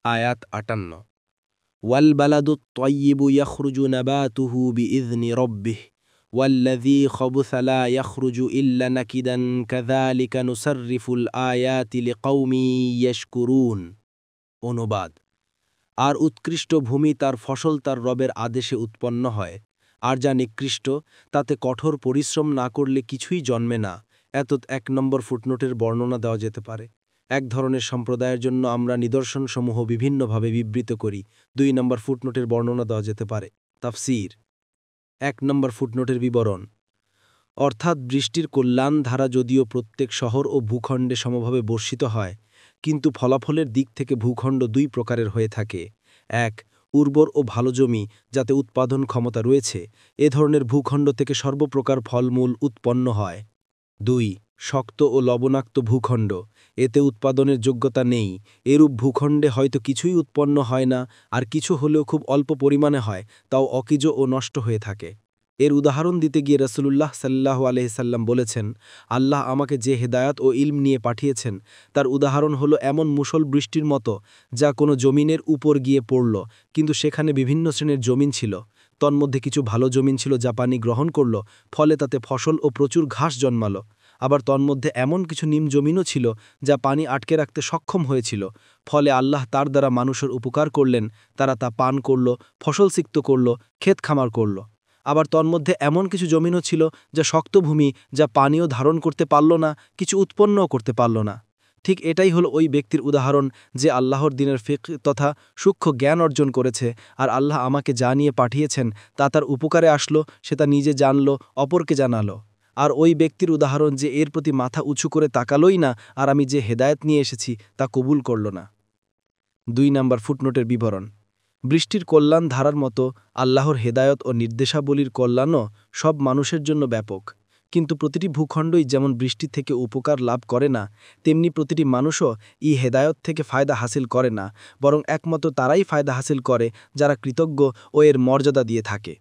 আয়াত ৫৮ ওয়াল বালাদুত তয়্যিবু ইয়াখরুজু নাবাতুহু বিইযনি রব্বিহ ওয়াল্লাযী খবুসা লা ইয়াখরুজু ইল্লা নাকিদান কাযালিকা নুসাররিফুল আয়াতি লিকাওমিন ইয়াশকুরুন। অনুবাদ: আর উৎকৃষ্ট ভূমি তার ফসল তার রবের আদেশে উৎপন্ন হয়, আর যা নিকৃষ্ট তাতে কঠোর পরিশ্রম না করলে কিছুই জন্মে না। এতৎ ১ নম্বর ফুটনোটের বর্ণনা দেওয়া যেতে পারে। এক ধরনের সম্প্রদায়ের জন্য আমরা নিদর্শনসমূহ বিভিন্নভাবে বিবৃত করি। ২ নম্বর ফুটনোটের বর্ণনা দেওয়া যেতে পারে। তাফসীর: ১ নম্বর ফুটনোটের বিবরণ, অর্থাৎ বৃষ্টির কল্যাণ ধারা যদিও প্রত্যেক শহর ও ভূখণ্ডে সমভাবে বর্ষিত হয়, কিন্তু ফলাফলের দিক থেকে ভূখণ্ড ২ প্রকারের হয়ে থাকে। ১. উর্বর ও ভালো জমি, যাতে উৎপাদন ক্ষমতা রয়েছে, এ ধরনের ভূখণ্ড থেকে সর্বপ্রকার ফলমূল উৎপন্ন হয়। ২. শক্ত ও লবণাক্ত ভূখণ্ড, এতে উৎপাদনের যোগ্যতা নেই, এরূপ ভূখণ্ডে হয়তো কিছুই উৎপন্ন হয় না, আর কিছু হলেও খুব অল্প পরিমাণে হয়, তাও অকিজ ও নষ্ট হয়ে থাকে। এর উদাহরণ দিতে গিয়ে রাসূলুল্লাহ সাল্লাল্লাহু আলাইহি সাল্লাম বলেছেন, আল্লাহ আমাকে যে হেদায়াত ও ইলম নিয়ে পাঠিয়েছেন তার উদাহরণ হলো এমন মুষল বৃষ্টির মতো, যা কোনো জমিনের উপর গিয়ে পড়ল, কিন্তু সেখানে বিভিন্ন শ্রেণীর জমিন ছিল। তন্মধ্যে কিছু ভালো জমিন ছিল যা পানি গ্রহণ করল, ফলে তাতে ফসল ও প্রচুর ঘাস জন্মালো। আবার তন্মধ্যে এমন কিছু নিম জমিনও ছিল যা পানি আটকে রাখতে সক্ষম হয়েছিল, ফলে আল্লাহ তার দ্বারা মানুষের উপকার করলেন, তারা তা পান করল, ফসল সিক্ত করল, ক্ষেত খামার করল। আবার তন্মধ্যে এমন কিছু জমিনও ছিল যা শক্ত ভূমি, যা পানীয় ধারণ করতে পারল না, কিছু উৎপন্নও করতে পারল না। ঠিক এটাই হলো ওই ব্যক্তির উদাহরণ যে আল্লাহর দ্বীনের ফিকহ তথা সূক্ষ্ম জ্ঞান অর্জন করেছে, আর আল্লাহ আমাকে যা নিয়ে পাঠিয়েছেন তা তার উপকারে আসলো, সে তা নিজে জানল, অপরকে জানালো। আর ওই ব্যক্তির উদাহরণ যে এর প্রতি মাথা উঁচু করে তাকালোই না, আর আমি যে হেদায়েত নিয়ে এসেছি তা কবুল করল না। ২ নম্বর ফুটনোটের বিবরণ, বৃষ্টির কল্যাণ ধারার মতো আল্লাহর হেদায়ত ও নির্দেশাবলীর কল্যাণও সব মানুষের জন্য ব্যাপক, কিন্তু প্রতিটি ভূখণ্ডই যেমন বৃষ্টি থেকে উপকার লাভ করে না, তেমনি প্রতিটি মানুষও হেদায়ত থেকে ফায়দা হাসিল করে না, বরং একমাত্র তারাই ফায়দা হাসিল করে যারা কৃতজ্ঞ ও এর মর্যাদা দিয়ে থাকে।